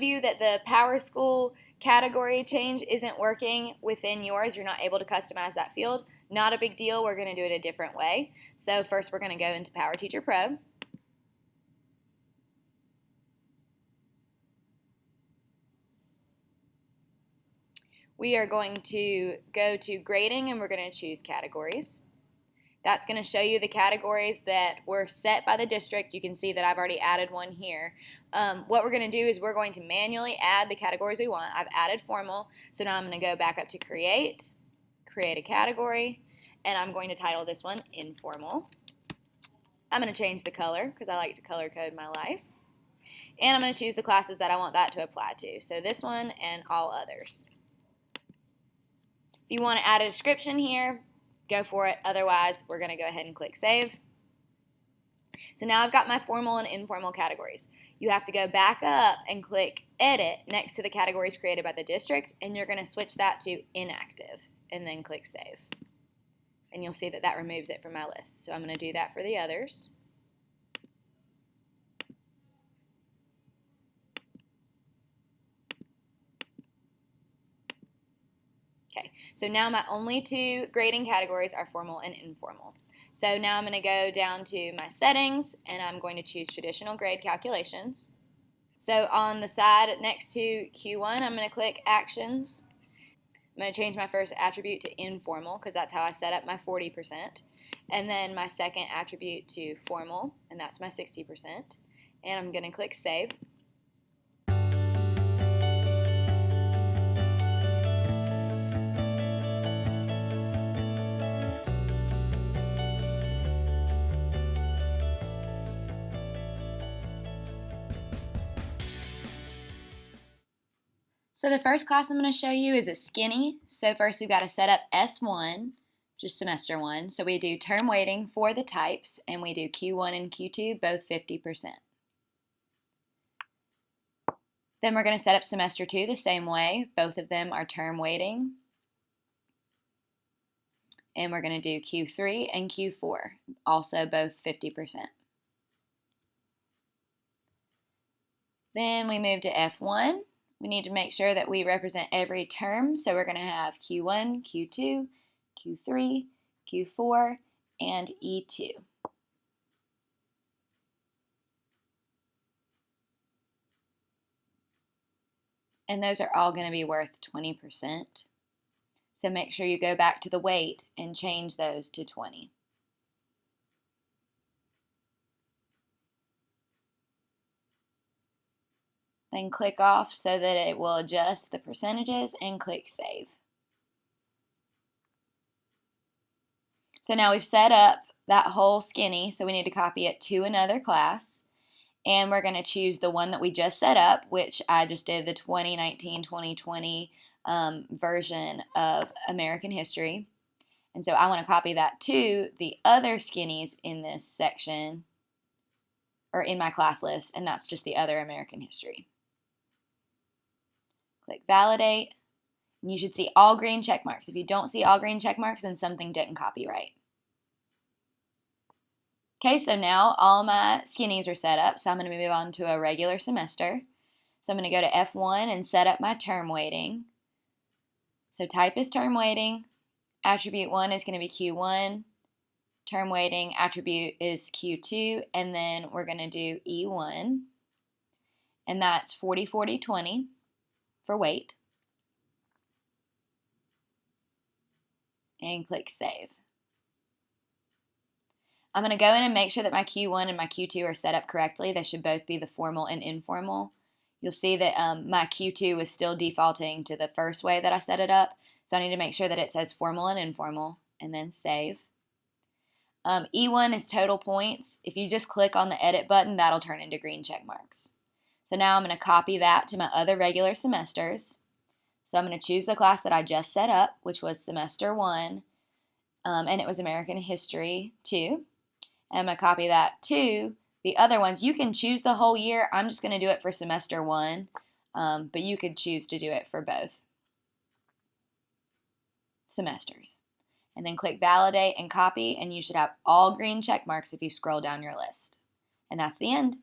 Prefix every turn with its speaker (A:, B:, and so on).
A: of you that the Powerschool category change isn't working within yours, you're not able to customize that field, not a big deal. We're going to do it a different way. So first we're going to go into Power Teacher Pro. We are going to go to grading and we're going to choose categories. That's going to show you the categories that were set by the district. You can see that I've already added one here. What we're going to do is we're going to manually add the categories we want. I've added formal, so now I'm going to go back up to create a category, and I'm going to title this one informal. I'm going to change the color because I like to color code my life. And I'm going to choose the classes that I want that to apply to. So this one and all others. If you want to add a description here, go for it. Otherwise, we're going to go ahead and click Save. So now I've got my formal and informal categories. You have to go back up and click Edit next to the categories created by the district, and you're going to switch that to Inactive, and then click Save. And you'll see that that removes it from my list. So I'm going to do that for the others. Okay, so now my only two grading categories are formal and informal. So now I'm going to go down to my settings and I'm going to choose traditional grade calculations. So on the side next to Q1, I'm going to click actions. I'm going to change my first attribute to informal because that's how I set up my 40%. And then my second attribute to formal, and that's my 60%. And I'm going to click Save. So the first class I'm going to show you is a skinny. So first we've got to set up S1, just semester 1. So we do term weighting for the types, and we do Q1 and Q2, both 50%. Then we're going to set up semester 2 the same way. Both of them are term weighting. And we're going to do Q3 and Q4, also both 50%. Then we move to F1. We need to make sure that we represent every term, so we're going to have Q1, Q2, Q3, Q4, and E2. And those are all going to be worth 20%. So make sure you go back to the weight and change those to 20. Then click off so that it will adjust the percentages and click Save. So now we've set up that whole skinny, so we need to copy it to another class. And we're going to choose the one that we just set up, which I just did the 2019-2020 version of American History. And so I want to copy that to the other skinnies in this section, or in my class list, and that's just the other American History. Click Validate, and you should see all green check marks. If you don't see all green check marks, then something didn't copy right. Okay, so now all my skinnies are set up, so I'm going to move on to a regular semester. So I'm going to go to F1 and set up my term weighting. So type is term weighting, attribute 1 is going to be Q1, term weighting attribute is Q2, and then we're going to do E1, and that's 40, 40, 20 for weight. And click Save. I'm going to go in and make sure that my Q1 and my Q2 are set up correctly. They should both be the formal and informal. You'll see that my Q2 is still defaulting to the first way that I set it up. So I need to make sure that it says formal and informal, and then Save. E1 is total points. If you just click on the edit button, that'll turn into green check marks. So now I'm going to copy that to my other regular semesters. So I'm going to choose the class that I just set up, which was semester 1, and it was American History 2. And I'm going to copy that to the other ones. You can choose the whole year. I'm just going to do it for semester 1, but you could choose to do it for both semesters. And then click Validate and Copy, and you should have all green check marks if you scroll down your list. And that's the end.